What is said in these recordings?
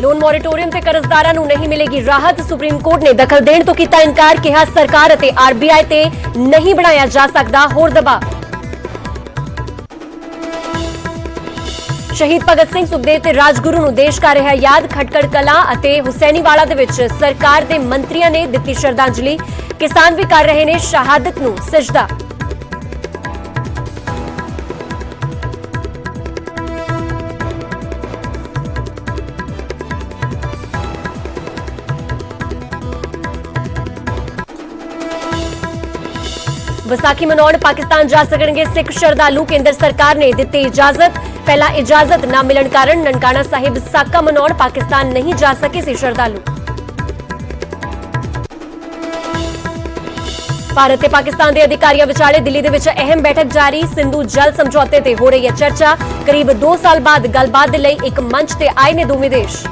Loan ਮੋਰੇਟੋਰੀਅਮ ਤੇ ਕਰਜ਼ਦਾਰਾਂ ਨੂੰ ਨਹੀਂ ਮਿਲੇਗੀ ਰਾਹਤ। ਸੁਪਰੀਮ ਕੋਰਟ ਨੇ ਦਖਲ ਦੇਣ ਤੋਂ ਕੀਤਾ ਇਨਕਾਰ, ਕਿਹਾ ਸਰਕਾਰ ਅਤੇ ਆਰਬੀਆਈ ਤੇ ਨਹੀਂ ਬਣਾਇਆ ਜਾ ਸਕਦਾ ਹੋਰ ਦਬਾਅ। ਸ਼ਹੀਦ ਭਗਤ ਸਿੰਘ, ਸੁਖਦੇਵ ਤੇ ਰਾਜਗੁਰੂ ਨੂੰ ਦੇਸ਼ ਕਰ ਰਿਹਾ ਯਾਦ। ਖਟਕੜ ਕਲਾਂ ਅਤੇ ਹੁਸੈਨੀਵਾਲਾ ਦੇ ਵਿੱਚ ਸਰਕਾਰ ਦੇ ਮੰਤਰੀਆਂ ਨੇ ਦਿੱਤੀ ਸ਼ਰਧਾਂਜਲੀ। ਕਿਸਾਨ ਵੀ ਕਰ ਰਹੇ ਨੇ ਸ਼ਹਾਦਤ ਨੂੰ ਸਜਦਾ। ਵਿਸਾਖੀ ਮਨਾਉਣ ਪਾਕਿਸਤਾਨ ਜਾ ਸਕਣਗੇ ਸਿੱਖ ਸ਼ਰਧਾਲੂ। ਕੇਂਦਰ ਸਰਕਾਰ ਨੇ ਦਿੱਤੀ ਇਜਾਜ਼ਤ। ਪਹਿਲਾਂ ਇਜਾਜ਼ਤ ਨਾ ਮਿਲਣ ਕਾਰਨ ਨਨਕਾਣਾ ਸਾਹਿਬ ਸਾਕਾ ਮਨਾਉਣ ਪਾਕਿਸਤਾਨ ਨਹੀਂ ਜਾ ਸਕੇ ਸੀ ਸ਼ਰਧਾਲੂ। ਭਾਰਤ ਤੇ ਪਾਕਿਸਤਾਨ ਦੇ ਅਧਿਕਾਰੀਆਂ ਵਿਚਾਲੇ ਦਿੱਲੀ ਦੇ ਵਿੱਚ ਅਹਿਮ ਬੈਠਕ ਜਾਰੀ। ਸਿੰਧੂ ਜਲ ਸਮਝੌਤੇ ਤੇ ਹੋ ਰਹੀ ਹੈ ਚਰਚਾ। ਕਰੀਬ 2 ਸਾਲ ਬਾਅਦ ਗੱਲਬਾਤ ਦੇ ਲਈ ਇੱਕ ਮੰਚ ਤੇ ਆਏ ਨੇ ਦੋਵੇਂ ਦੇਸ਼।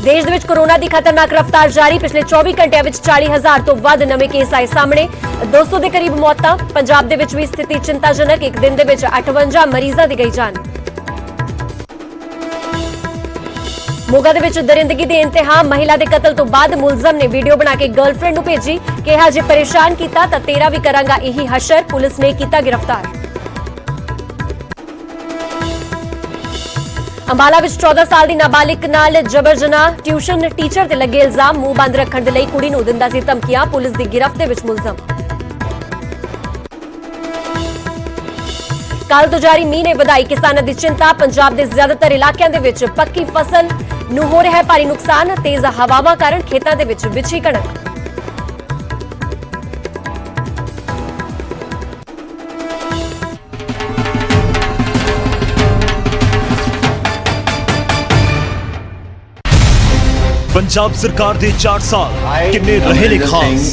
ਦੇਸ਼ ਦੇ ਵਿੱਚ ਕੋਰੋਨਾ ਦੀ ਖਤਰਨਾਕ ਰਫ਼ਤਾਰ ਜਾਰੀ। ਪਿਛਲੇ 24 ਘੰਟਿਆਂ ਵਿੱਚ 40,000 ਤੋਂ ਵੱਧ ਨਵੇਂ ਕੇਸ ਆਏ ਸਾਹਮਣੇ। 200 ਦੇ ਕਰੀਬ ਮੌਤਾਂ। ਪੰਜਾਬ ਦੇ ਵਿੱਚ ਵੀ ਸਥਿਤੀ ਚਿੰਤਾਜਨਕ। ਇੱਕ ਦਿਨ ਦੇ ਵਿੱਚ 58 ਮਰੀਜ਼ਾਂ ਦੀ ਗਈ ਜਾਨ। ਮੋਗਾ ਦੇ ਵਿੱਚ ਦਰਿੰਦਗੀ ਦੇ ਇੰਤਹਾ। ਮਹਿਲਾ ਦੇ ਕਤਲ ਤੋਂ ਬਾਅਦ ਮੁਲਜ਼ਮ ਨੇ ਵੀਡੀਓ ਬਣਾ ਕੇ ਗਰਲਫ੍ਰੈਂਡ ਨੂੰ ਭੇਜੀ। ਕਿਹਾ ਜੇ ਪਰੇਸ਼ਾਨ ਕੀਤਾ ਤਾਂ ਤੇਰਾ ਵੀ ਕਰਾਂਗਾ ਇਹੀ ਹਸ਼ਰ। ਪੁਲਿਸ ਨੇ ਕੀਤਾ ਗ੍ਰਿਫਤਾਰ। ਅੰਬਾਲਾ ਵਿੱਚ 14 ਸਾਲ ਦੀ ਨਾਬਾਲਿਗ ਨਾਲ ਜਬਰ ਜਨਾਹ। ਟਿਊਸ਼ਨ ਟੀਚਰ ਤੇ ਲੱਗੇ ਇਲਜ਼ਾਮ। ਮੂੰਹ ਬੰਦ ਰੱਖਣ ਦੇ ਲਈ ਕੁੜੀ ਨੂੰ ਦਿੰਦਾ ਸੀ ਧਮਕੀਆਂ। ਪੁਲਿਸ ਦੀ ਗਿਰਫਤ ਦੇ ਵਿੱਚ ਮੁਲਜ਼ਮ। ਕੱਲ ਤੋਂ ਜਾਰੀ ਮੀਂਹ ਨੇ ਵਧਾਈ ਕਿਸਾਨਾਂ ਦੀ ਚਿੰਤਾ। ਪੰਜਾਬ ਦੇ ਜ਼ਿਆਦਾਤਰ ਇਲਾਕਿਆਂ ਦੇ ਵਿੱਚ ਪੱਕੀ ਫਸਲ ਨੂੰ ਹੋ ਰਿਹਾ ਹੈ ਭਾਰੀ ਨੁਕਸਾਨ। ਤੇਜ਼ ਹਵਾਵਾਂ ਕਾਰਨ ਖੇਤਾਂ ਦੇ ਵਿੱਚ ਵਿਛੀ ਕਣਕ। पंजाब सरकार दे 4 साल किन्ने रहे ने खास।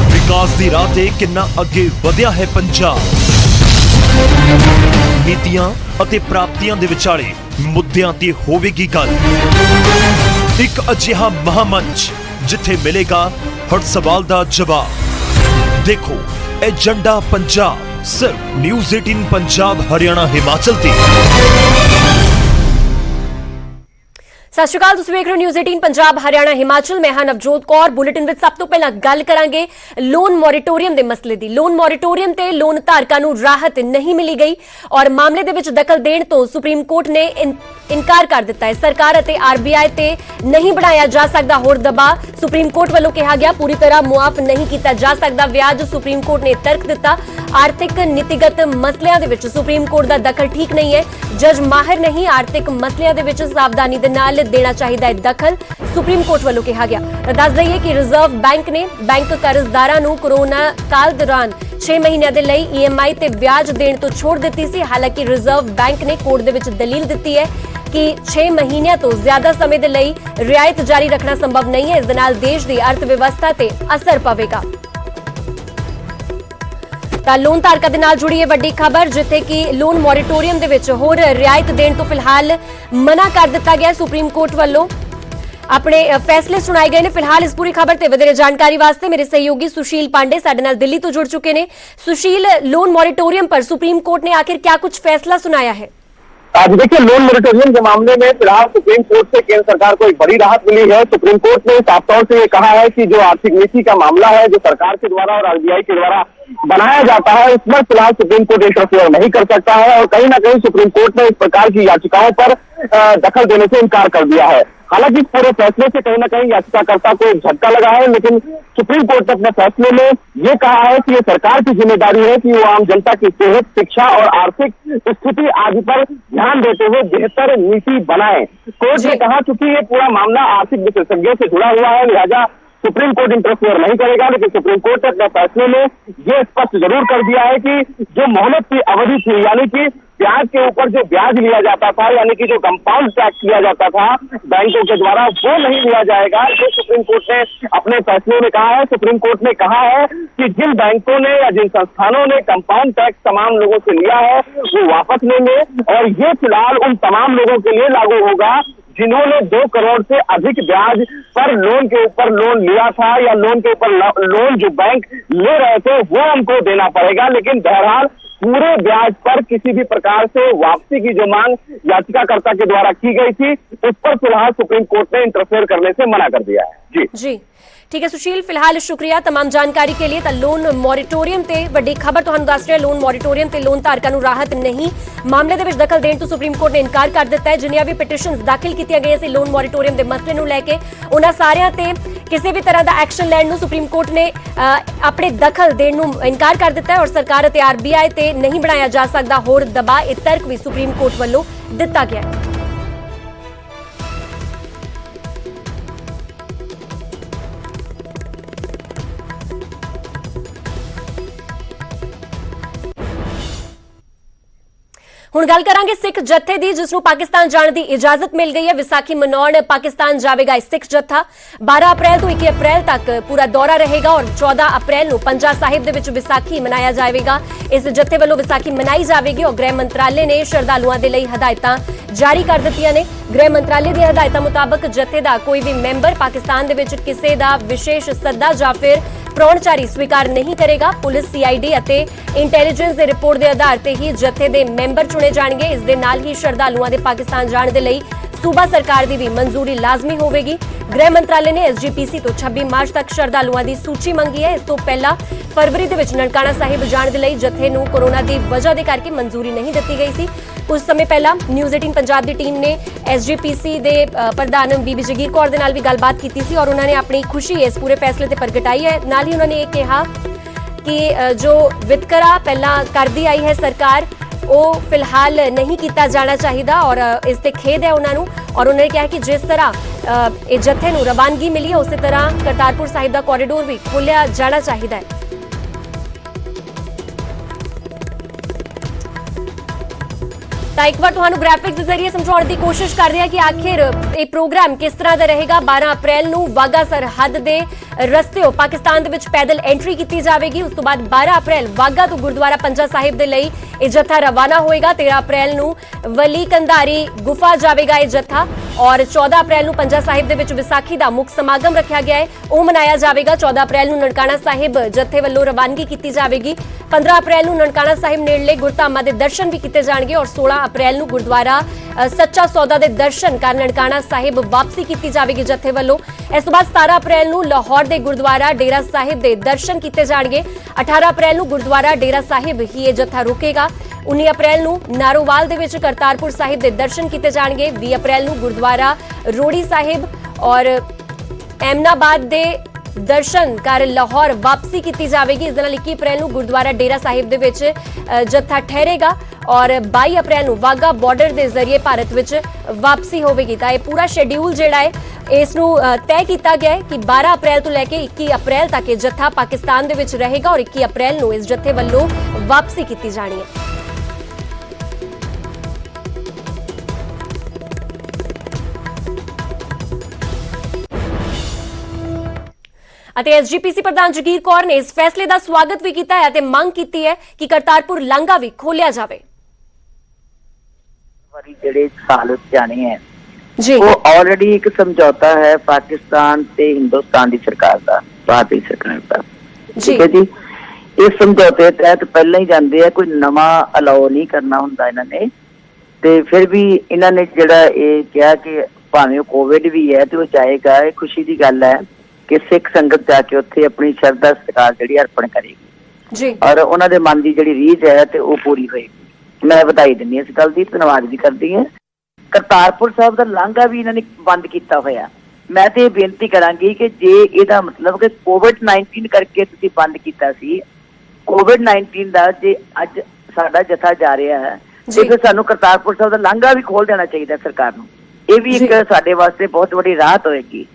विकास दी राह ते किन्ना अगे वधिया है पंजाब। नीतियां अते प्राप्तियां दे विचाले मुद्दियां ते होवेगी गल। एक अजिहा महामंच जिथे मिलेगा हर सवाल दा जवाब। देखो एजेंडा पंजाब, सिर्फ न्यूज़ 18 पंजाब हरियाणा हिमाचल ते। ਸਤਿ ਸ਼੍ਰੀ ਅਕਾਲ, ਤੁਸੀਂ ਵੇਖ ਰਹੇ ਹੋ ਨਿਊਜ਼ 18 ਪੰਜਾਬ ਹਰਿਆਣਾ ਹਿਮਾਚਲ। ਮੈਂ ਹਾਂ ਨਵਜੋਤ ਕੌਰ। ਬੁਲੇਟਿਨ ਵਿੱਚ ਸਭ ਤੋਂ ਪਹਿਲਾਂ ਗੱਲ ਕਰਾਂਗੇ ਲੋਨ ਮੋਰੇਟੋਰੀਅਮ ਦੇ ਮਸਲੇ ਦੀ। ਲੋਨ ਮੋਰੇਟੋਰੀਅਮ ਤੇ ਲੋਨ ਧਾਰਕਾਂ ਨੂੰ ਰਾਹਤ ਨਹੀਂ ਮਿਲੀ ਗਈ ਔਰ ਮਾਮਲੇ ਦੇ ਵਿੱਚ ਦਖਲ ਦੇਣ ਤੋਂ ਸੁਪਰੀਮ ਕੋਰਟ ਨੇ ਇਨਕਾਰ ਕਰ ਦਿੱਤਾ ਹੈ। ਸਰਕਾਰ ਅਤੇ ਆਰਬੀਆਈ ਤੇ ਨਹੀਂ ਬਣਾਇਆ ਜਾ ਸਕਦਾ ਹੋਰ ਦਬਾਅ। ਸੁਪਰੀਮ ਕੋਰਟ ਵੱਲੋਂ ਕਿਹਾ ਗਿਆ ਪੂਰੀ ਤਰ੍ਹਾਂ ਮੁਆਫ ਨਹੀਂ ਕੀਤਾ ਜਾ ਸਕਦਾ ਵਿਆਜ। ਸੁਪਰੀਮ ਕੋਰਟ ਨੇ ਤਰਕ ਦਿੱਤਾ ਆਰਥਿਕ ਨੀਤੀਗਤ ਮਸਲਿਆਂ ਦੇ ਵਿੱਚ ਸੁਪਰੀਮ ਕੋਰਟ ਦਾ ਦਖਲ ਠੀਕ ਨਹੀਂ ਹੈ। ਜੱਜ ਮਾਹਿਰ ਨਹੀਂ, ਆਰਥਿਕ ਮਸਲਿਆਂ ਦੇ ਵਿੱਚ ਸਾਵਧਾਨੀ ਦੇ ਨਾਲ ਦੇਣਾ ਚਾਹੀਦਾ ਹੈ ਦਖਲ, ਸੁਪਰੀਮ ਕੋਰਟ ਵੱਲੋਂ ਕਿਹਾ ਗਿਆ। ਦੱਸ ਦਈਏ ਕਿ ਰਿਜ਼ਰਵ ਬੈਂਕ ਨੇ ਬੈਂਕ ਕਰਜ਼ਦਾਰਾਂ ਨੂੰ ਕੋਰੋਨਾ ਕਾਲ ਦੌਰਾਨ 6 ਮਹੀਨਿਆਂ ਦੇ ਲਈ EMI ਤੇ ਵਿਆਜ ਦੇਣ ਤੋਂ ਛੋੜ ਦਿੱਤੀ ਸੀ। ਹਾਲਾਂਕਿ ਰਿਜ਼ਰਵ ਬੈਂਕ ਨੇ ਕੋਰਟ ਦੇ ਵਿੱਚ ਦਲੀਲ ਦਿੱਤੀ ਹੈ ਕਿ 6 ਮਹੀਨਿਆਂ ਤੋਂ ਜ਼ਿਆਦਾ ਸਮੇਂ ਦੇ ਲਈ ਰਿਆਇਤ ਜਾਰੀ ਰੱਖਣਾ ਸੰਭਵ ਨਹੀਂ ਹੈ। ਇਸ ਦੇ ਨਾਲ ਦੇਸ਼ ਦੀ ਅਰਥ ਵਿਵਸਥਾ ਤੇ ਅਸਰ ਪਵੇਗਾ। ਤਾਂ ਲੋਨ ਧਾਰਕਾਂ ਦੇ ਨਾਲ ਜੁੜੀ ਹੈ ਵੱਡੀ ਖਬਰ, ਜਿੱਥੇ ਕਿ ਲੋਨ ਮੋਰੇਟੋਰੀਅਮ ਦੇ ਵਿੱਚ ਹੋਰ ਰਿਆਇਤ ਦੇਣ ਤੋਂ ਫਿਲਹਾਲ ਮਨਾ ਕਰ ਦਿੱਤਾ ਗਿਆ ਸੁਪਰੀਮ ਕੋਰਟ ਵੱਲੋਂ। ਆਪਣੇ ਫੈਸਲੇ ਸੁਣਾਏ ਗਏ ਨੇ। ਫਿਲਹਾਲ ਇਸ ਪੂਰੀ ਖਬਰ ਤੇ ਵਧੇਰੇ ਜਾਣਕਾਰੀ ਵਾਸਤੇ ਮੇਰੇ ਸਹਿਯੋਗੀ सुशील पांडे ਸਾਡੇ ਨਾਲ ਦਿੱਲੀ ਤੋਂ जुड़ चुके हैं। सुशील, लोन मॉरिटोरियम पर सुप्रीम कोर्ट ने आखिर क्या कुछ फैसला सुनाया है? आज देखिए, लोन मॉरिटोरियम के मामले में फिलहाल सुप्रीम कोर्ट से केंद्र सरकार को एक बड़ी राहत मिली है। सुप्रीम कोर्ट ने साफ तौर से ये कहा है कि जो आर्थिक नीति का मामला है जो सरकार के द्वारा और आरबीआई के द्वारा बनाया जाता है, उस पर फिलहाल सुप्रीम कोर्ट इंटरफेयर नहीं कर सकता है और कहीं ना कहीं सुप्रीम कोर्ट ने इस प्रकार की याचिकाओं पर दखल देने से इनकार कर दिया है। हालांकि पूरे फैसले से कहीं ना कहीं याचिकाकर्ता को एक झटका लगा है, लेकिन सुप्रीम कोर्ट ने अपने फैसले में ये कहा है कि ये सरकार की जिम्मेदारी है कि वो आम जनता की सेहत, शिक्षा और आर्थिक स्थिति आदि पर ध्यान देते हुए बेहतर नीति बनाए। कोर्ट ने कहा चूंकि ये पूरा मामला आर्थिक विशेषज्ञों से जुड़ा हुआ है, लिहाजा सुप्रीम कोर्ट इंटरफेयर नहीं करेगा। लेकिन सुप्रीम कोर्ट ने अपने फैसले में ये स्पष्ट जरूर कर दिया है कि जो मोहलत की अवधि थी, यानी कि ब्याज के ऊपर जो ब्याज लिया जाता था, यानी कि जो कंपाउंड टैक्स लिया जाता था बैंकों के द्वारा, वो नहीं लिया जाएगा। ये सुप्रीम कोर्ट ने अपने फैसले में कहा है। सुप्रीम कोर्ट ने कहा है कि जिन बैंकों ने या जिन संस्थानों ने कंपाउंड टैक्स तमाम लोगों से लिया है वो वापस लेंगे और ये फिलहाल उन तमाम लोगों के लिए लागू होगा जिन्होंने 2 करोड़ से अधिक ब्याज पर लोन के ऊपर लोन लिया था या लोन के ऊपर लोन जो बैंक ले रहे थे वो उनको देना पड़ेगा। लेकिन बहरहाल पूरे ब्याज पर किसी भी प्रकार से वापसी की जो मांग याचिकाकर्ता के द्वारा की गई थी, उस पर फिलहाल सुप्रीम कोर्ट ने इंटरफेयर करने से मना कर दिया है। जी ठीक है सुशील, फिलहाल शुक्रिया तमाम जानकारी के लिए। ਤਾਂ ਲੋਨ ਮੋਰੇਟੋਰੀਅਮ ਤੇ ਵੱਡੀ ਖਬਰ ਤੁਹਾਨੂੰ ਦੱਸ ਰਿਹਾ, ਲੋਨ ਮੋਰੇਟੋਰੀਅਮ ਤੇ ਲੋਨ ਧਾਰਕਾਂ ਨੂੰ ਰਾਹਤ ਨਹੀਂ। ਮਾਮਲੇ ਦੇ ਵਿੱਚ ਦਖਲ ਦੇਣ ਤੋਂ ਸੁਪਰੀਮ ਕੋਰਟ ਨੇ ਇਨਕਾਰ ਕਰ ਦਿੱਤਾ ਹੈ। ਜਿੰਨੀਆਂ ਵੀ ਪਟੀਸ਼ਨਸ ਦਾਖਲ ਕੀਤੀਆਂ ਗਈਆਂ ਸੀ ਲੋਨ ਮੋਰੇਟੋਰੀਅਮ ਦੇ ਮਸਲੇ ਨੂੰ ਲੈ ਕੇ, ਉਹਨਾਂ ਸਾਰਿਆਂ ਤੇ ਕਿਸੇ ਵੀ ਤਰ੍ਹਾਂ ਦਾ ਐਕਸ਼ਨ ਲੈਣ ਨੂੰ ਸੁਪਰੀਮ ਕੋਰਟ ਨੇ ਆਪਣੇ ਦਖਲ ਦੇਣ ਨੂੰ ਇਨਕਾਰ ਕਰ ਦਿੱਤਾ ਹੈ ਔਰ ਸਰਕਾਰ ਅਤੇ ਆਰਬੀਆਈ ਤੇ ਨਹੀਂ ਬਣਾਇਆ ਜਾ ਸਕਦਾ ਹੋਰ ਦਬਾਅ। ਇਹ ਤਰਕ ਵੀ ਸੁਪਰੀਮ ਕੋਰਟ ਵੱਲੋਂ ਦਿੱਤਾ ਗਿਆ ਹੈ। ਹੁਣ ਗੱਲ ਕਰਾਂਗੇ ਸਿੱਖ ਜੱਥੇ ਦੀ, ਜਿਸ ਨੂੰ ਪਾਕਿਸਤਾਨ ਜਾਣ ਦੀ ਇਜਾਜ਼ਤ ਮਿਲ ਗਈ ਹੈ। ਵਿਸਾਖੀ ਮਨਾਉਣ ਪਾਕਿਸਤਾਨ ਜਾਵੇਗਾ ਇਹ ਸਿੱਖ ਜੱਥਾ। 12 ਅਪ੍ਰੈਲ ਤੋਂ 21 ਅਪ੍ਰੈਲ ਤੱਕ ਪੂਰਾ ਦੌਰਾ ਰਹੇਗਾ ਔਰ 14 ਅਪ੍ਰੈਲ ਨੂੰ ਪੰਜਾ ਸਾਹਿਬ ਦੇ ਵਿੱਚ ਵਿਸਾਖੀ ਮਨਾਇਆ ਜਾਵੇਗਾ। ਇਸ ਜੱਥੇ ਵੱਲੋਂ ਵਿਸਾਖੀ ਮਨਾਈ ਜਾਵੇਗੀ ਔਰ ਗ੍ਰਹਿ ਮੰਤਰਾਲੇ ਨੇ ਸ਼ਰਧਾਲੂਆਂ ਦੇ ਲਈ ਹਦਾਇਤਾਂ ਜਾਰੀ ਕਰ ਦਿੱਤੀਆਂ ਨੇ। ਗ੍ਰਹਿ ਮੰਤਰਾਲੇ ਦੀਆਂ ਹਦਾਇਤਾਂ ਮੁਤਾਬਕ ਜੱਥੇ ਦਾ ਕੋਈ ਵੀ ਮੈਂਬਰ ਪਾਕਿਸਤਾਨ ਦੇ ਵਿੱਚ ਕਿਸੇ ਦਾ ਵਿਸ਼ੇਸ਼ ਸੱਦਾ ਜਾਂ ਫਿਰ ਪ੍ਰਾਹੁਣਚਾਰੀ ਸਵੀਕਾਰ ਨਹੀਂ ਕਰੇਗਾ। ਪੁਲਿਸ, ਸੀਆਈਡੀ ਅਤੇ ਇੰਟੈਲੀਜੈਂਸ ਦੀ ਰਿਪੋਰਟ ਦੇ ਆਧਾਰ ਤੇ ਹੀ ਜੱਥੇ ਦੇ ਮੈਂਬਰ ਚੁਣੇ ਜਾਣਗੇ। ਇਸ ਦੇ ਨਾਲ ਹੀ ਸ਼ਰਧਾਲੂਆਂ ਦੇ ਪਾਕਿਸਤਾਨ ਜਾਣ ਦੇ ਲਈ ਸੂਬਾ ਸਰਕਾਰ ਦੀ ਵੀ ਮਨਜ਼ੂਰੀ ਲਾਜ਼ਮੀ ਹੋਵੇਗੀ। ਗ੍ਰਹਿ ਮੰਤਰਾਲੇ ਨੇ ਐਸਜੀਪੀਸੀ ਤੋਂ 26 ਮਾਰਚ ਤੱਕ ਸ਼ਰਧਾਲੂਆਂ ਦੀ ਸੂਚੀ ਮੰਗੀ ਹੈ। ਇਸ ਤੋਂ ਪਹਿਲਾਂ ਫਰਵਰੀ ਦੇ ਵਿੱਚ ਨਨਕਾਣਾ ਸਾਹਿਬ ਜਾਣ ਦੇ ਲਈ ਜੱਥੇ ਨੂੰ ਕੋਰੋਨਾ ਦੀ ਵਜ੍ਹਾ ਦੇ ਕਰਕੇ ਮਨਜ਼ੂਰੀ ਨਹੀਂ ਦਿੱਤੀ ਗਈ ਸੀ। ਕੁਝ ਸਮੇਂ ਪਹਿਲਾਂ ਨਿਊਜ਼ 18 ਪੰਜਾਬ ਦੀ ਟੀਮ ਨੇ ਐਸਜੀਪੀਸੀ ਦੇ ਪ੍ਰਧਾਨ ਬੀਬੀ ਜਗੀਰ ਕੌਰ ਦੇ ਨਾਲ ਵੀ ਗੱਲਬਾਤ ਕੀਤੀ ਸੀ ਔਰ ਉਹਨਾਂ ਨੇ ਆਪਣੀ ਖੁਸ਼ੀ ਇਸ ਪੂਰੇ ਫੈਸਲੇ ਤੇ ਪ੍ਰਗਟਾਈ ਹੈ। ਨਾਲ ਹੀ ਉਹਨਾਂ ਨੇ ਇਹ ਕਿਹਾ ਕਿ ਜੋ ਵਿਤਕਰਾ ਪਹਿਲਾਂ ਕਰਦੀ ਆਈ ਹੈ ਸਰਕਾਰ, ਉਹ ਫਿਲਹਾਲ ਨਹੀਂ ਕੀਤਾ ਜਾਣਾ ਚਾਹੀਦਾ ਔਰ ਇਸ ਤੇ ਖੇਦ ਹੈ ਉਹਨਾਂ ਨੂੰ। ਔਰ ਉਹਨਾਂ ਨੇ ਕਿਹਾ ਕਿ ਜਿਸ ਤਰ੍ਹਾਂ ਇਹ ਜੱਥੇ ਨੂੰ ਰਵਾਨਗੀ ਮਿਲੀ ਹੈ ਉਸੇ ਤਰ੍ਹਾਂ ਕਰਤਾਰਪੁਰ ਸਾਹਿਬ ਦਾ ਕੋਰੀਡੋਰ ਵੀ ਖੋਲ੍ਹਿਆ ਜਾਣਾ ਚਾਹੀਦਾ ਹੈ। ਤਾਂ ਇੱਕ ਵਾਰ ਤੁਹਾਨੂੰ ਗ੍ਰਾਫਿਕਸ ਦੇ ਜ਼ਰੀਏ ਸਮਝਾਉਣ ਦੀ ਕੋਸ਼ਿਸ਼ ਕਰ ਰਹੇ ਹਾਂ ਕਿ ਆਖਿਰ ਇਹ ਪ੍ਰੋਗਰਾਮ ਕਿਸ ਤਰ੍ਹਾਂ ਦਾ ਰਹੇਗਾ। 12 ਅਪ੍ਰੈਲ ਨੂੰ ਵਾਗਾ ਸਰਹੱਦ ਦੇ ਰਸਤਿਓਂ ਪਾਕਿਸਤਾਨ ਦੇ ਵਿੱਚ ਪੈਦਲ ਐਂਟਰੀ ਕੀਤੀ ਜਾਵੇਗੀ। ਉਸ ਤੋਂ ਬਾਅਦ 12 ਅਪ੍ਰੈਲ ਵਾਗਾ ਤੋਂ ਗੁਰਦੁਆਰਾ ਪੰਜਾ ਸਾਹਿਬ ਦੇ ਲਈ ਇਹ ਜੱਥਾ ਰਵਾਨਾ ਹੋਏਗਾ। 13 ਅਪ੍ਰੈਲ ਨੂੰ ਵਲੀ ਕੰਧਾਰੀ ਗੁਫਾ ਜਾਵੇਗਾ ਇਹ ਜੱਥਾ ਔਰ 14 ਅਪ੍ਰੈਲ ਨੂੰ ਪੰਜਾ ਸਾਹਿਬ ਦੇ ਵਿੱਚ ਵਿਸਾਖੀ ਦਾ ਮੁੱਖ ਸਮਾਗਮ ਰੱਖਿਆ ਗਿਆ ਹੈ, ਉਹ ਮਨਾਇਆ ਜਾਵੇਗਾ। 14 ਅਪ੍ਰੈਲ ਨੂੰ ਨਨਕਾਣਾ ਸਾਹਿਬ ਜੱਥੇ ਵੱਲੋਂ ਰਵਾਨਗੀ ਕੀਤੀ ਜਾਵੇਗੀ। 15 ਅਪ੍ਰੈਲ ਨੂੰ ਨਨਕਾਣਾ ਸਾਹਿਬ ਨੇੜਲੇ ਗੁਰਧਾਮਾਂ ਦੇ ਦਰਸ਼ਨ ਵੀ ਕੀਤੇ ਜਾਣਗੇ ਔਰ 16 ਅਪ੍ਰੈਲ ਨੂੰ ਗੁਰਦੁਆਰਾ ਸੱਚਾ ਸੌਦਾ ਦੇ ਦਰਸ਼ਨ ਕਰ ਨਨਕਾਣਾ ਸਾਹਿਬ ਵਾਪਸੀ ਕੀਤੀ ਜਾਵੇਗੀ ਜੱਥੇ ਵੱਲੋਂ। ਇਸ ਤੋਂ ਬਾਅਦ 17 ਅਪ੍ਰੈਲ ਨੂੰ ਲਾਹੌਰ ਦੇ ਗੁਰਦੁਆਰਾ ਡੇਰਾ ਸਾਹਿਬ ਦੇ ਦਰਸ਼ਨ ਕੀਤੇ ਜਾਣਗੇ। 18 ਅਪ੍ਰੈਲ ਨੂੰ ਗੁਰਦੁਆਰਾ ਡੇਰਾ ਸਾਹਿਬ ਹੀ ਇਹ ਜੱਥਾ ਰੁਕੇਗਾ। 19 ਅਪ੍ਰੈਲ ਨੂੰ ਨਾਰੋਵਾਲ ਦੇ ਵਿੱਚ ਕਰਤਾਰਪੁਰ ਸਾਹਿਬ ਦੇ ਦਰਸ਼ਨ ਕੀਤੇ ਜਾਣਗੇ। 20 ਅਪ੍ਰੈਲ ਨੂੰ ਗੁਰਦੁਆਰਾ ਰੋੜੀ ਸਾਹਿਬ ਔਰ ਐਮਨਾਬਾਦ ਦੇ ਦਰਸ਼ਨ ਕਰ ਲਾਹੌਰ ਵਾਪਸੀ ਕੀਤੀ ਜਾਵੇਗੀ। ਇਸ ਦੇ ਨਾਲ 21 ਅਪ੍ਰੈਲ ਨੂੰ ਗੁਰਦੁਆਰਾ ਡੇਰਾ ਸਾਹਿਬ ਦੇ ਵਿੱਚ ਜੱਥਾ ਠਹਿਰੇਗਾ ਔਰ 22 ਅਪ੍ਰੈਲ ਨੂੰ ਵਾਗਾ ਬਾਰਡਰ ਦੇ ਜ਼ਰੀਏ ਭਾਰਤ ਵਿੱਚ ਵਾਪਸੀ ਹੋਵੇਗੀ। ਤਾਂ ਇਹ ਪੂਰਾ ਸ਼ੈਡਿਊਲ ਜਿਹੜਾ ਹੈ ਇਸ ਨੂੰ ਤੈਅ ਕੀਤਾ ਗਿਆ ਹੈ ਕਿ 12 ਅਪ੍ਰੈਲ ਤੋਂ ਲੈ ਕੇ 21 ਅਪ੍ਰੈਲ ਤੱਕ ਇਹ ਜੱਥਾ ਪਾਕਿਸਤਾਨ ਦੇ ਵਿੱਚ ਰਹੇਗਾ ਔਰ 21 ਅਪ੍ਰੈਲ ਨੂੰ ਇਸ ਜੱਥੇ ਵੱਲੋਂ ਵਾਪਸੀ ਕੀਤੀ ਜਾਣੀ ਹੈ। ਅਤੇ ਐਸਜੀਪੀਸੀ ਪ੍ਰਧਾਨ ਜਗੀਰ ਕੌਰ ਨੇ ਇਸ ਫੈਸਲੇ ਦਾ ਸਵਾਗਤ ਵੀ ਕੀਤਾ ਹੈ ਅਤੇ ਮੰਗ ਕੀਤੀ ਹੈ ਕਿ ਕਰਤਾਰਪੁਰ ਲਾਂਘਾ ਵੀ ਖੋਲ੍ਹਿਆ ਜਾਵੇ। ਜਿਹੜੇ ਸਾਲਤ ਜਾਣੇ ਹੈ ਜੀ, ਉਹ ਆਲਰੇਡੀ ਇੱਕ ਸਮਝੌਤਾ ਹੈ ਪਾਕਿਸਤਾਨ ਤੇ ਹਿੰਦੁਸਤਾਨ ਦੀ ਸਰਕਾਰ ਦਾ, ਭਾਰਤੀ ਸਰਕਾਰ ਦਾ, ਠੀਕ ਹੈ ਜੀ। ਇਸ ਸਮਝੌਤੇ ਤਹਿਤ ਪਹਿਲਾਂ ਹੀ ਜਾਂਦੇ ਆ, ਕੋਈ ਨਵਾਂ ਅਲਾਓ ਨਹੀਂ ਕਰਨਾ ਹੁੰਦਾ ਇਹਨਾਂ ਨੇ। ਤੇ ਫਿਰ ਵੀ ਇਹਨਾਂ ਨੇ ਜਿਹੜਾ ਇਹ ਕਿਹਾ ਕਿ ਭਾਵੇਂ ਕੋਵਿਡ ਵੀ ਹੈ ਤੇ ਉਹ ਜਾਏਗਾ। ਇਹ ਖੁਸ਼ੀ ਦੀ ਗੱਲ ਹੈ ਕਿ ਸਿੱਖ ਸੰਗਤ ਜਾ ਕੇ ਉੱਥੇ ਆਪਣੀ ਸ਼ਰਧਾ ਸਤਿਕਾਰ ਜਿਹੜੀ ਅਰਪਣ ਕਰੇਗੀ ਜੀ ਔਰ ਉਹਨਾਂ ਦੇ ਮਨ ਦੀ ਜਿਹੜੀ ਰੀਝ ਹੈ ਤੇ ਉਹ ਪੂਰੀ ਹੋਏਗੀ। ਮੈਂ ਵਧਾਈ ਦਿੰਦੀ ਹਾਂ ਇਸ ਗੱਲ ਦੀ, ਧੰਨਵਾਦ ਵੀ ਕਰਦੀ ਹਾਂ। ਕਰਤਾਰਪੁਰ ਸਾਹਿਬ ਦਾ ਲਾਂਘਾ ਵੀ ਇਹਨਾਂ ਨੇ ਬੰਦ ਕੀਤਾ ਹੋਇਆ। ਮੈਂ ਤੇ ਇਹ ਬੇਨਤੀ ਕਰਾਂਗੀ ਕਿ ਜੇ ਇਹਦਾ ਮਤਲਬ ਕਿ ਕੋਵਿਡ-19 ਕਰਕੇ ਤੁਸੀਂ ਬੰਦ ਕੀਤਾ ਸੀ, ਕੋਵਿਡ-19 ਦਾ ਜੇ ਅੱਜ ਸਾਡਾ ਜਥਾ ਜਾ ਰਿਹਾ ਹੈ ਤੇ ਫਿਰ ਸਾਨੂੰ ਕਰਤਾਰਪੁਰ ਸਾਹਿਬ ਦਾ ਲਾਂਘਾ ਵੀ ਖੋਲ ਦੇਣਾ ਚਾਹੀਦਾ ਸਰਕਾਰ ਨੂੰ। ਇਹ ਵੀ ਇੱਕ ਸਾਡੇ ਵਾਸਤੇ ਬਹੁਤ ਵੱਡੀ ਰਾਹਤ ਹੋਏਗੀ।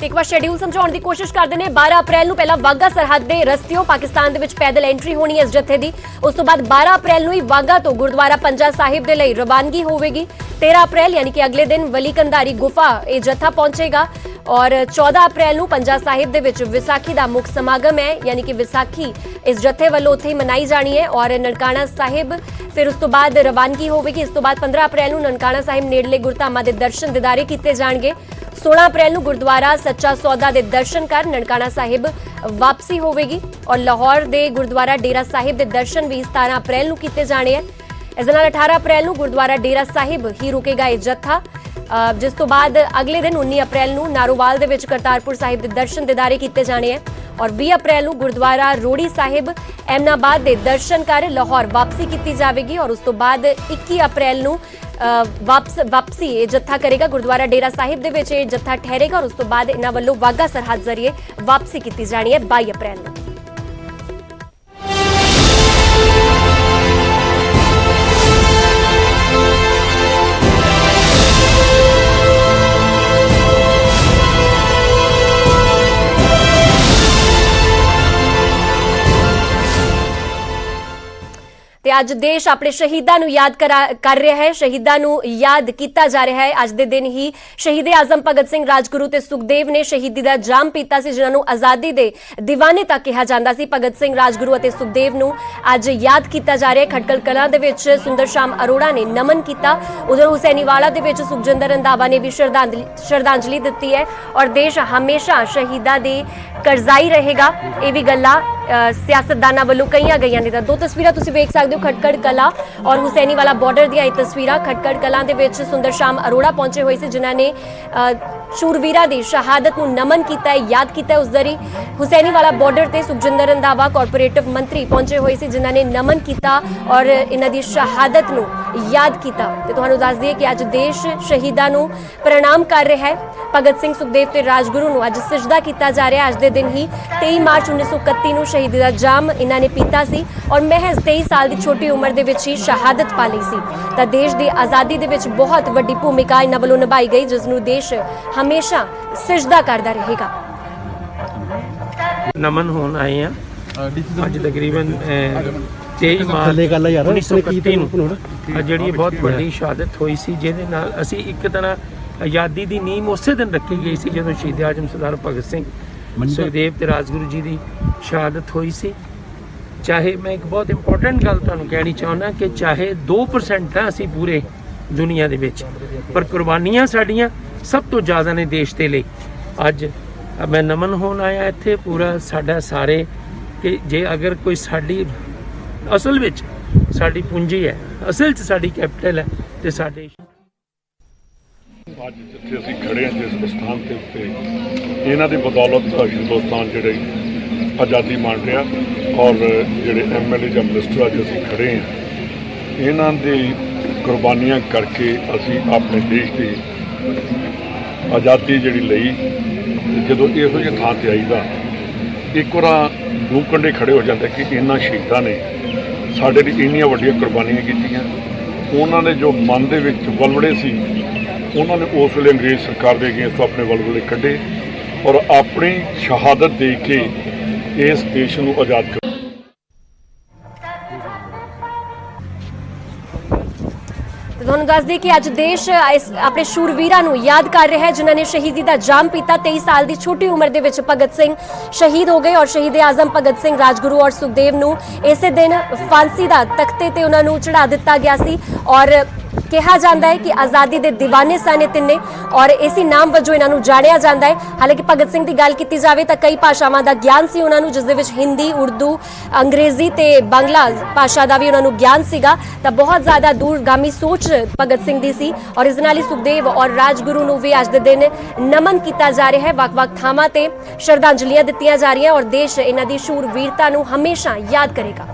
ਇੱਕ ਵਾਰ ਸ਼ੈਡਿਊਲ ਸਮਝਾਉਣ ਦੀ ਕੋਸ਼ਿਸ਼ ਕਰਦੇ ਨੇ। 12 ਅਪ੍ਰੈਲ ਨੂੰ ਪਹਿਲਾਂ ਵਾਗਾ ਸਰਹੱਦ ਦੇ ਰਸਤਿਓਂ ਪਾਕਿਸਤਾਨ ਦੇ ਵਿੱਚ ਪੈਦਲ ਐਂਟਰੀ ਹੋਣੀ ਹੈ ਇਸ ਜੱਥੇ ਦੀ। ਉਸ ਤੋਂ ਬਾਅਦ 12 ਅਪ੍ਰੈਲ ਨੂੰ ਹੀ ਵਾਗਾ ਤੋਂ ਗੁਰਦੁਆਰਾ ਪੰਜਾ ਸਾਹਿਬ ਦੇ ਲਈ ਰਵਾਨਗੀ ਹੋਵੇਗੀ। 13 ਅਪ੍ਰੈਲ ਯਾਨੀ ਕਿ ਅਗਲੇ ਦਿਨ ਵਲੀ ਕੰਧਾਰੀ ਗੁਫਾ ਇਹ ਜੱਥਾ ਪਹੁੰਚੇਗਾ ਔਰ 14 ਅਪ੍ਰੈਲ ਨੂੰ ਪੰਜਾ ਸਾਹਿਬ ਦੇ ਵਿੱਚ ਵਿਸਾਖੀ ਦਾ ਮੁੱਖ ਸਮਾਗਮ ਹੈ, ਯਾਨੀ ਕਿ ਵਿਸਾਖੀ ਇਸ ਜਥੇ ਵੱਲੋਂ ਉੱਥੇ ਹੀ ਮਨਾਈ ਜਾਣੀ ਹੈ ਔਰ ਨਨਕਾਣਾ ਸਾਹਿਬ ਫਿਰ ਉਸ ਤੋਂ ਬਾਅਦ ਰਵਾਨਗੀ ਹੋਵੇਗੀ। ਇਸ ਤੋਂ ਬਾਅਦ 15 ਅਪ੍ਰੈਲ ਨੂੰ ਨਨਕਾਣਾ ਸਾਹਿਬ ਨੇੜਲੇ ਗੁਰਧਾਮਾਂ ਦੇ ਦਰਸ਼ਨ ਦਿਦਾਰੇ ਕੀਤੇ ਜਾਣਗੇ। 16 ਅਪ੍ਰੈਲ ਨੂੰ ਗੁਰਦੁਆਰਾ ਸੱਚਾ ਸੌਦਾ ਦੇ ਦਰਸ਼ਨ ਕਰ ਨਨਕਾਣਾ ਸਾਹਿਬ ਵਾਪਸੀ ਹੋਵੇਗੀ ਔਰ ਲਾਹੌਰ ਦੇ ਗੁਰਦੁਆਰਾ ਡੇਰਾ ਸਾਹਿਬ ਦੇ ਦਰਸ਼ਨ ਵੀ 17 ਅਪ੍ਰੈਲ ਨੂੰ ਕੀਤੇ ਜਾਣੇ ਹੈ। ਇਸ ਦੇ ਨਾਲ 18 ਅਪ੍ਰੈਲ ਨੂੰ ਗੁਰਦੁਆਰਾ ਡੇਰਾ ਸਾਹਿਬ ਹੀ ਰੁਕੇਗਾ ਇਹ ਜੱਥਾ, ਜਿਸ ਤੋਂ ਬਾਅਦ ਅਗਲੇ ਦਿਨ 19 ਅਪ੍ਰੈਲ ਨੂੰ ਨਾਰੋਵਾਲ ਦੇ ਵਿੱਚ ਕਰਤਾਰਪੁਰ ਸਾਹਿਬ ਦੇ ਦਰਸ਼ਨ ਦਿਦਾਰੇ ਕੀਤੇ ਜਾਣੇ ਹੈ ਔਰ 20 ਅਪ੍ਰੈਲ ਨੂੰ ਗੁਰਦੁਆਰਾ ਰੋੜੀ ਸਾਹਿਬ ਐਮਨਾਬਾਦ ਦੇ ਦਰਸ਼ਨ ਕਰ ਲਾਹੌਰ ਵਾਪਸੀ ਕੀਤੀ ਜਾਵੇਗੀ ਔਰ ਉਸ ਤੋਂ ਬਾਅਦ 21 ਅਪ੍ਰੈਲ ਨੂੰ ਵਾਪਸੀ ਇਹ ਜੱਥਾ ਕਰੇਗਾ। ਗੁਰਦੁਆਰਾ ਡੇਰਾ ਸਾਹਿਬ ਦੇ ਵਿੱਚ ਇਹ ਜੱਥਾ ਠਹਿਰੇਗਾ ਔਰ ਉਸ ਤੋਂ ਬਾਅਦ ਇਹਨਾਂ ਵੱਲੋਂ ਵਾਘਾ ਸਰਹੱਦ ਜ਼ਰੀਏ ਵਾਪਸੀ ਕੀਤੀ ਜਾਣੀ ਹੈ 22 ਅਪ੍ਰੈਲ ਨੂੰ। ਤੇ ਅੱਜ ਦੇਸ਼ ਆਪਣੇ ਸ਼ਹੀਦਾਂ ਨੂੰ ਯਾਦ ਕਰ ਰਿਹਾ ਹੈ, ਸ਼ਹੀਦਾਂ ਨੂੰ ਯਾਦ ਕੀਤਾ ਜਾ ਰਿਹਾ ਹੈ। ਅੱਜ ਦੇ ਦਿਨ ਹੀ ਸ਼ਹੀਦ ਆਜ਼ਮ ਭਗਤ ਸਿੰਘ, ਰਾਜਗੁਰੂ ਤੇ ਸੁਖਦੇਵ ਨੇ ਸ਼ਹੀਦੀ ਦਾ ਜਾਮ ਪੀਤਾ ਸੀ, ਜਿਨ੍ਹਾਂ ਨੂੰ ਆਜ਼ਾਦੀ ਦੇ ਦੀਵਾਨੇ ਤੱਕ ਕਿਹਾ ਜਾਂਦਾ ਸੀ। ਭਗਤ ਸਿੰਘ, ਰਾਜਗੁਰੂ ਅਤੇ ਸੁਖਦੇਵ ਨੂੰ ਅੱਜ ਯਾਦ ਕੀਤਾ ਜਾ ਰਿਹਾ ਹੈ। ਖਟਕੜ ਕਲਾਂ ਦੇ ਵਿੱਚ ਸੁੰਦਰ ਸ਼ਾਮ ਅਰੋੜਾ ਨੇ ਨਮਨ ਕੀਤਾ, ਉਧਰ ਹੁਸੈਨੀਵਾਲਾ ਦੇ ਵਿੱਚ ਸੁਖਜਿੰਦਰ ਰੰਧਾਵਾ ਨੇ ਵੀ ਸ਼ਰਧਾਂਜਲੀ ਦਿੱਤੀ ਹੈ ਔਰ ਦੇਸ਼ ਹਮੇਸ਼ਾ ਸ਼ਹੀਦਾਂ ਦੇ ਕਰਜ਼ਾਈ ਰਹੇਗਾ। ਇਹ ਵੀ ਗੱਲਾਂ ਸਿਆਸਤਦਾਨਾਂ ਵੱਲੋਂ ਕਹੀਆਂ ਗਈਆਂ ਨੇ। ਤਾਂ ਦੋ ਤਸਵੀਰਾਂ ਤੁਸੀਂ ਵੇਖ ਸਕਦੇ ਹੋ, ਖਟਕੜ ਕਲਾਂ ਔਰ ਹੁਸੈਨੀਵਾਲਾ ਬਾਰਡਰ ਦੀਆਂ ਇਹ ਤਸਵੀਰਾਂ। ਖਟਕੜ ਕਲਾਂ ਦੇ ਵਿੱਚ ਸੁੰਦਰ ਸ਼ਾਮ ਅਰੋੜਾ ਪਹੁੰਚੇ ਹੋਏ ਸੀ, ਜਿਨ੍ਹਾਂ ਨੇ ਸ਼ੂਰਵੀਰਾਂ ਦੀ ਸ਼ਹਾਦਤ ਨੂੰ ਨਮਨ ਕੀਤਾ ਹੈ, ਯਾਦ ਕੀਤਾ ਹੈ। ਉਸ ਦਰੀ ਹੁਸੈਨੀਵਾਲਾ ਬਾਰਡਰ ਤੇ ਸੁਖਜਿੰਦਰ ਰੰਧਾਵਾ ਕਾਰਪੋਰੇਟਿਵ ਮੰਤਰੀ ਪਹੁੰਚੇ ਹੋਏ ਸੀ, ਜਿਨ੍ਹਾਂ ਨੇ ਨਮਨ ਕੀਤਾ ਔਰ ਇਹਨਾਂ ਦੀ ਸ਼ਹਾਦਤ ਨੂੰ ਯਾਦ ਕੀਤਾ। ਤੇ ਤੁਹਾਨੂੰ ਦੱਸ ਦਈਏ ਕਿ ਅੱਜ ਦੇਸ਼ ਸ਼ਹੀਦਾਂ ਨੂੰ ਪ੍ਰਣਾਮ ਕਰ ਰਿਹਾ ਹੈ। ਭਗਤ ਸਿੰਘ, ਸੁਖਦੇਵ ਤੇ ਰਾਜਗੁਰੂ ਨੂੰ ਅੱਜ ਸਜਦਾ ਕੀਤਾ ਜਾ ਰਿਹਾ ਹੈ। ਅੱਜ ਦੇ ਦਿਨ ਹੀ 23 ਮਾਰਚ 1931 ਨੂੰ ਸ਼ਹੀਦੀ ਦਾ ਜਾਮ ਇਹਨਾਂ ਨੇ ਪੀਤਾ ਸੀ ਔਰ ਮਹਿਜ਼ 23 ਸਾਲ ਦੀ ਛੋਟੀ ਉਮਰ ਦੇ ਵਿੱਚ ਹੀ ਸ਼ਹਾਦਤ ਪਾ ਲਈ ਸੀ। ਤਾਂ ਦੇਸ਼ ਦੀ ਆਜ਼ਾਦੀ ਦੇ ਵਿੱਚ ਬਹੁਤ ਵੱਡੀ ਭੂਮਿਕਾ ਇਹਨਾਂ ਵੱਲੋਂ ਨਿਭਾਈ ਗਈ, ਜਿਸ ਨੂੰ ਦੇਸ਼ ਹਮੇਸ਼ਾ ਸਜਦਾ ਕਰਦਾ ਰਹੇਗਾ। ਨਮਨ ਹੋਣ ਆਏ ਆ ਅੱਜ ਤਕਰੀਬਨ 23 ਮਾਰਚ 1931 ਨੂੰ ਜਿਹੜੀ ਬਹੁਤ ਵੱਡੀ ਸ਼ਹਾਦਤ ਹੋਈ ਸੀ, ਜਿਹਦੇ ਨਾਲ ਅਸੀਂ ਇੱਕ ਤਰ੍ਹਾਂ ਆਜ਼ਾਦੀ ਦੀ ਨੀਂਹ ਉਸੇ ਦਿਨ ਰੱਖੀ ਗਈ ਸੀ ਜਦੋਂ ਸ਼ਹੀਦ ਆਜ਼ਮ ਸਰਦਾਰ ਭਗਤ ਸਿੰਘ, ਸੁਖਦੇਵ ਤੇ ਰਾਜਗੁਰੂ ਜੀ ਦੀ ਸ਼ਹਾਦਤ ਹੋਈ ਸੀ। ਚਾਹੇ ਮੈਂ ਇੱਕ ਬਹੁਤ ਇੰਪੋਰਟੈਂਟ ਗੱਲ ਤੁਹਾਨੂੰ ਕਹਿਣੀ ਚਾਹੁੰਦਾ ਕਿ ਚਾਹੇ 2% ਆ ਅਸੀਂ ਪੂਰੇ ਦੁਨੀਆ ਦੇ ਵਿੱਚ, ਪਰ ਕੁਰਬਾਨੀਆਂ ਸਾਡੀਆਂ ਸਭ ਤੋਂ ਜ਼ਿਆਦਾ ਨੇ ਦੇਸ਼ ਦੇ ਲਈ। ਅੱਜ ਮੈਂ ਨਮਨ ਹੋਣ ਆਇਆ ਇੱਥੇ ਪੂਰਾ ਸਾਡਾ ਸਾਰੇ ਕਿ ਜੇ ਅਗਰ ਕੋਈ ਸਾਡੀ ਅਸਲ ਵਿੱਚ ਸਾਡੀ ਪੂੰਜੀ ਹੈ, ਅਸਲ 'ਚ ਸਾਡੀ ਕੈਪੀਟਲ ਹੈ ਤੇ ਸਾਡੇ ਅੱਜ ਜਿੱਥੇ ਅਸੀਂ ਖੜੇ ਹਾਂ ਜਿਸ ਸਥਾਨ ਦੇ ਉੱਤੇ ਇਹਨਾਂ ਦੀ ਬਦੌਲਤ ਹਿੰਦੁਸਤਾਨ ਜਿਹੜੇ ਆਜ਼ਾਦੀ ਮੰਨ ਰਿਹਾ ਔਰ ਜਿਹੜੇ ਐਮਐਲਏ ਜਾਂ ਮਿਨਿਸਟਰ ਅੱਜ ਅਸੀਂ ਖੜੇ ਹਾਂ, ਇਹਨਾਂ ਦੀ ਕੁਰਬਾਨੀਆਂ ਕਰਕੇ ਅਸੀਂ ਆਪਣੇ ਦੇਸ਼ ਦੀ ਆਜ਼ਾਦੀ ਜਿਹੜੀ ਲਈ। ਜਦੋਂ ਇਹੋ ਜਿਹੀ ਥਾਂ ਤੇ ਆਈਦਾ ਇੱਕ ਵਾਰ ਦੂ ਕੰਢੇ ਖੜੇ ਹੋ ਜਾਂਦੇ ਕਿ ਇਹਨਾਂ ਸ਼ਹੀਦਾਂ ਨੇ ਸਾਡੇ ਲਈ ਇੰਨੀਆਂ ਵੱਡੀਆਂ ਕੁਰਬਾਨੀਆਂ ਕੀਤੀਆਂ। ਉਹਨਾਂ ਨੇ ਜੋ ਮਨ ਦੇ ਵਿੱਚ ਵਲਵਲੇ ਸੀ, ਉਹਨਾਂ ਨੇ ਉਸ ਵੇਲੇ ਅੰਗਰੇਜ਼ ਸਰਕਾਰ ਦੇ ਅਗੇਂਸਟ ਆਪਣੇ ਵਲਵਲੇ ਕੱਢੇ ਔਰ ਆਪਣੀ ਸ਼ਹਾਦਤ ਦੇ ਕੇ ਇਸ ਦੇਸ਼ ਨੂੰ ਆਜ਼ਾਦ ਕਰ। ਤੁਹਾਨੂੰ ਦੱਸ ਦਈਏ ਕਿ ਅੱਜ ਦੇਸ਼ ਆਪਣੇ ਸ਼ੂਰਵੀਰਾਂ ਨੂੰ ਯਾਦ ਕਰ ਰਿਹਾ ਹੈ, ਜਿਨ੍ਹਾਂ ਨੇ ਸ਼ਹੀਦੀ ਦਾ ਜਾਮ ਪੀਤਾ। 23 ਸਾਲ ਦੀ ਛੋਟੀ ਉਮਰ ਦੇ ਵਿੱਚ ਭਗਤ ਸਿੰਘ ਸ਼ਹੀਦ ਹੋ ਗਏ ਔਰ ਸ਼ਹੀਦ ਆਜ਼ਮ ਭਗਤ ਸਿੰਘ, ਰਾਜਗੁਰੂ ਔਰ ਸੁਖਦੇਵ ਨੂੰ ਇਸੇ ਦਿਨ ਫਾਂਸੀ ਦਾ ਤਖਤੇ ਤੇ ਉਹਨਾਂ ਨੂੰ ਚੜਾ ਦਿੱਤਾ ਗਿਆ ਸੀ ਔਰ ਕਿਹਾ ਜਾਂਦਾ ਹੈ ਕਿ ਆਜ਼ਾਦੀ ਦੇ دیਵਾਨੇ ਸਨ ਇਹ ਤਿੰਨੇ ਔਰ ਇਸੇ ਨਾਮ ਵਜੋਂ ਇਹਨਾਂ ਨੂੰ ਜਾਣਿਆ ਜਾਂਦਾ ਹੈ। ਹਾਲਾਂਕਿ ਭਗਤ ਸਿੰਘ ਦੀ ਗੱਲ ਕੀਤੀ ਜਾਵੇ ਤਾਂ ਕਈ ਭਾਸ਼ਾਵਾਂ ਦਾ ਗਿਆਨ ਸੀ ਉਹਨਾਂ ਨੂੰ, ਜਿਸ ਦੇ ਵਿੱਚ ਹਿੰਦੀ, ਉਰਦੂ, ਅੰਗਰੇਜ਼ੀ ਤੇ ਬਾਂਗਲਾ ਭਾਸ਼ਾ ਦਾ ਵੀ ਉਹਨਾਂ ਨੂੰ ਗਿਆਨ ਸੀਗਾ। ਤਾਂ ਬਹੁਤ ਜ਼ਿਆਦਾ ਦੂਰਗਾਮੀ ਸੋਚ ਭਗਤ ਸਿੰਘ ਦੀ ਸੀ ਔਰ ਇਸ ਨਾਲ ਹੀ ਸੁਖਦੇਵ ਔਰ ਰਾਜਗੁਰੂ ਨੂੰ ਵੀ ਅੱਜ ਦੇ ਦਿਨ ਨਮਨ ਕੀਤਾ ਜਾ ਰਿਹਾ ਹੈ। ਵੱਖ-ਵੱਖ ਥਾਵਾਂ ਤੇ ਸ਼ਰਧਾਂਜਲੀਆਂ ਦਿੱਤੀਆਂ ਜਾ ਰਹੀਆਂ ਔਰ ਦੇਸ਼ ਇਹਨਾਂ ਦੀ ਸ਼ੂਰਵੀਰਤਾ ਨੂੰ ਹਮੇਸ਼ਾ ਯਾਦ ਕਰੇਗਾ।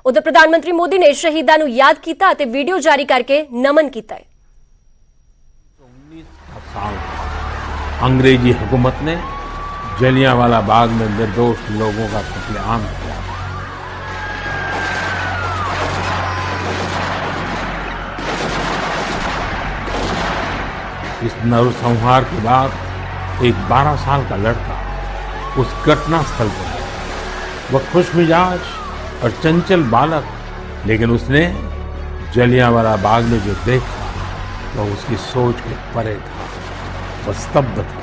उधर प्रधानमंत्री मोदी ने शहीदां नूं याद किया ते वीडियो जारी करके नमन किया है। 19 साल अंग्रेजी हुकूमत ने जलियांवाला बाग में निर्दोष लोगों का कत्लेआम किया। इस नरसंहार के बाद एक 12 साल का लड़का उस घटना स्थल पर, वह खुशमिजाज और चंचल बालक लेकिन उसने जलियांवाला बाग में जो देखा वह उसकी सोच के परे था। वह स्तब्ध था,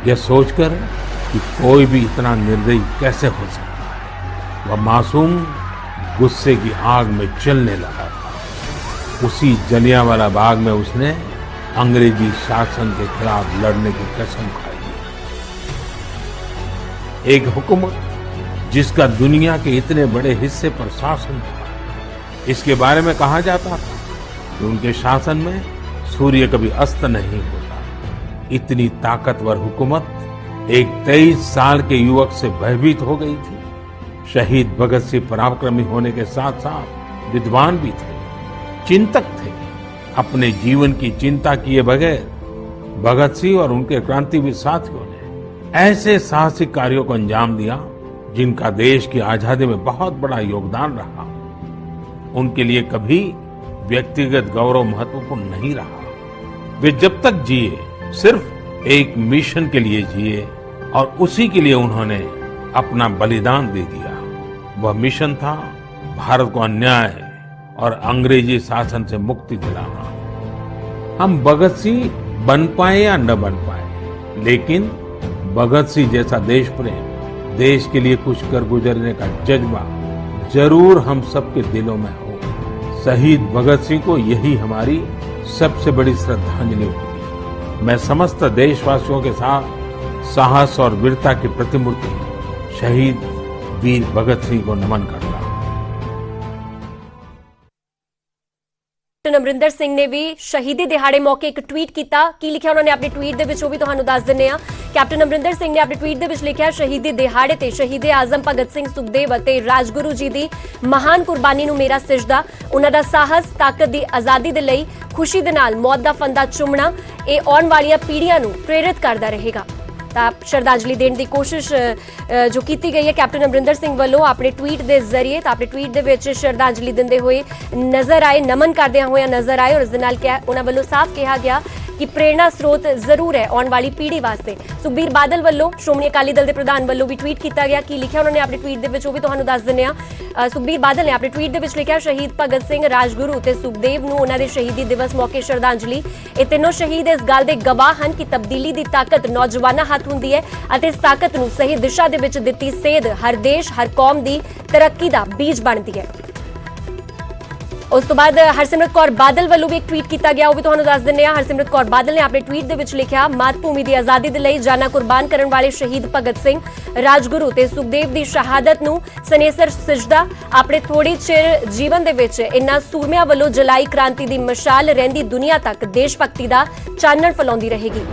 यह सोचकर कि कोई भी इतना निर्दयी कैसे हो सकता है। वह मासूम गुस्से की आग में जलने लगा था। उसी जलियांवाला बाग में उसने अंग्रेजी शासन के खिलाफ लड़ने की कसम खाई। एक हुकूमत जिसका दुनिया के इतने बड़े हिस्से पर शासन था, इसके बारे में कहा जाता था कि उनके शासन में सूर्य कभी अस्त नहीं होता। इतनी ताकतवर हुकूमत एक 23 साल के युवक से भयभीत हो गई थी। शहीद भगत सिंह पराक्रमी होने के साथ साथ विद्वान भी थे, चिंतक थे। अपने जीवन की चिंता किए बगैर भगत सिंह और उनके क्रांतिवीर साथियों ने ऐसे साहसिक कार्यों को अंजाम दिया जिनका देश की आजादी में बहुत बड़ा योगदान रहा। उनके लिए कभी व्यक्तिगत गौरव महत्वपूर्ण नहीं रहा। वे जब तक जिए सिर्फ एक मिशन के लिए जिए और उसी के लिए उन्होंने अपना बलिदान दे दिया। वह मिशन था भारत को अन्याय और अंग्रेजी शासन से मुक्ति दिलाना। हम भगत सिंह बन पाए या न बन पाए, लेकिन भगत सिंह जैसा देश प्रेम, देश के लिए कुछ कर गुजरने का जज्बा जरूर हम सबके दिलों में हो। शहीद भगत सिंह को यही हमारी सबसे बड़ी श्रद्धांजलि होगी। मैं समस्त देशवासियों के साथ साहस और वीरता की प्रतिमूर्ति शहीद वीर भगत सिंह को नमन करता हूं। अमरिंदर सिंह ने भी शहीदी दिहाड़े मौके एक ट्वीट किया। की लिखा उन्होंने अपने ट्वीट दे विच, वो भी तुहानू दस दिंदे आ। कैप्टन अमरिंदर सिंह ने अपने ट्वीट दे विच लिखा, शहीदी दिहाड़े ते शहीदे आजम भगत सिंह सुखदेव अते राजगुरु जी दी महान कुर्बानी नू मेरा सिजदा। उन्हां दा साहस, ताकत दी आजादी दे लई खुशी दे नाल मौत दा फंदा चुमना ਇਹ ਆਉਣ ਵਾਲੀਆਂ ਪੀੜ੍ਹੀਆਂ ਨੂੰ ਪ੍ਰੇਰਿਤ ਕਰਦਾ ਰਹੇਗਾ। ਤਾਂ ਸ਼ਰਧਾਂਜਲੀ ਦੇਣ ਦੀ ਕੋਸ਼ਿਸ਼ ਜੋ ਕੀਤੀ ਗਈ ਹੈ ਕੈਪਟਨ ਅਮਰਿੰਦਰ ਸਿੰਘ ਵੱਲੋਂ ਆਪਣੇ ਟਵੀਟ ਦੇ ਜ਼ਰੀਏ, ਤਾਂ ਆਪਣੇ ਟਵੀਟ ਦੇ ਵਿੱਚ ਸ਼ਰਧਾਂਜਲੀ ਦਿੰਦੇ ਹੋਏ ਨਜ਼ਰ ਆਏ, ਨਮਨ ਕਰਦਿਆਂ ਹੋਇਆਂ ਨਜ਼ਰ ਆਏ। ਔਰ ਇਸ ਦੇ ਨਾਲ ਉਹਨਾਂ ਵੱਲੋਂ ਸਾਫ਼ ਕਿਹਾ ਗਿਆ ਕਿ ਪ੍ਰੇਰਣਾ ਸਰੋਤ ਜ਼ਰੂਰ ਹੈ ਆਉਣ ਵਾਲੀ ਪੀੜ੍ਹੀ ਵਾਸਤੇ। ਸੁਖਬੀਰ ਬਾਦਲ ਵੱਲੋਂ ਸ਼੍ਰੋਮਣੀ ਅਕਾਲੀ ਦਲ ਦੇ ਪ੍ਰਧਾਨ ਵੱਲੋਂ ਵੀ ਟਵੀਟ ਕੀਤਾ ਗਿਆ। ਕੀ ਲਿਖਿਆ ਉਹਨਾਂ ਨੇ ਆਪਣੇ ਟਵੀਟ ਦੇ ਵਿੱਚ, ਉਹ ਵੀ ਤੁਹਾਨੂੰ ਦੱਸ ਦਿੰਦੇ ਆ। ਸੁਖਬੀਰ ਬਾਦਲ ਨੇ ਆਪਣੇ ਟਵੀਟ ਦੇ ਵਿੱਚ ਲਿਖਿਆ, ਸ਼ਹੀਦ ਭਗਤ ਸਿੰਘ, ਰਾਜਗੁਰੂ ਤੇ ਸੁਖਦੇਵ ਨੂੰ ਉਹਨਾਂ ਦੇ ਸ਼ਹੀਦੀ ਦਿਵਸ ਮੌਕੇ ਸ਼ਰਧਾਂਜਲੀ। ਇਹ ਤਿੰਨੋਂ ਸ਼ਹੀਦ ਇਸ ਗੱਲ ਦੇ ਗਵਾਹ ਹਨ ਕਿ ਤਬਦੀਲੀ ਦੀ ਤਾਕਤ ਨੌਜਵਾਨਾਂ ਹੱਥ ਹੁੰਦੀ ਹੈ ਅਤੇ ਇਸ ਤਾਕਤ ਨੂੰ ਸਹੀ ਦਿਸ਼ਾ ਦੇ ਵਿੱਚ ਦਿੱਤੀ ਸੇਧ ਹਰ ਦੇਸ਼, ਹਰ ਕੌਮ ਦੀ ਤਰੱਕੀ ਦਾ ਬੀਜ ਬਣਦੀ ਹੈ। ਉਸ ਤੋਂ ਬਾਅਦ ਹਰਸਿਮਰਤ ਕੌਰ ਬਾਦਲ ਵੱਲੋਂ ਵੀ ਇੱਕ ਟਵੀਟ ਕੀਤਾ ਗਿਆ, ਉਹ ਵੀ ਤੁਹਾਨੂੰ ਦੱਸ ਦਿੰਦੇ ਆ। ਹਰਸਿਮਰਤ ਕੌਰ ਬਾਦਲ ਨੇ ਆਪਣੇ ਟਵੀਟ ਦੇ ਵਿੱਚ ਲਿਖਿਆ, ਮਾਤ ਭੂਮੀ ਦੀ ਆਜ਼ਾਦੀ ਦੇ ਲਈ ਜਾਨਾਂ ਕੁਰਬਾਨ ਕਰਨ ਵਾਲੇ ਸ਼ਹੀਦ ਭਗਤ ਸਿੰਘ, ਰਾਜਗੁਰੂ ਤੇ ਸੁਖਦੇਵ ਦੀ ਸ਼ਹਾਦਤ ਨੂੰ ਸਨੇਸਰ ਸਜਦਾ। ਆਪਣੇ ਥੋੜੀ ਚਿਰ ਜੀਵਨ ਦੇ ਵਿੱਚ ਇਨ੍ਹਾਂ ਸੂਰਮਿਆਂ ਵੱਲੋਂ ਜਲਾਈ ਕ੍ਰਾਂਤੀ ਦੀ ਮਸ਼ਾਲ ਰਹਿੰਦੀ ਦੁਨੀਆ ਤੱਕ ਦੇਸ਼ ਭਗਤੀ ਦਾ ਚਾਨਣ ਫੈਲਾਉਂਦੀ ਰਹੇਗੀ।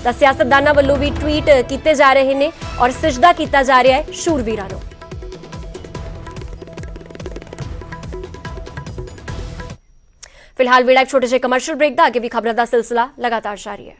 ਤਾਂ ਸਿਆਸਤਦਾਨਾਂ ਵੱਲੋਂ ਵੀ ਟਵੀਟ ਕੀਤੇ ਜਾ ਰਹੇ ਨੇ ਔਰ ਸਜਦਾ ਕੀਤਾ ਜਾ ਰਿਹਾ ਹੈ ਸ਼ੂਰਵੀਰਾਂ ਨੂੰ। फिलहाल वेड़ा एक छोटे से कमर्शियल ब्रेक दा, आगे भी खबरों का सिलसिला लगातार जारी है।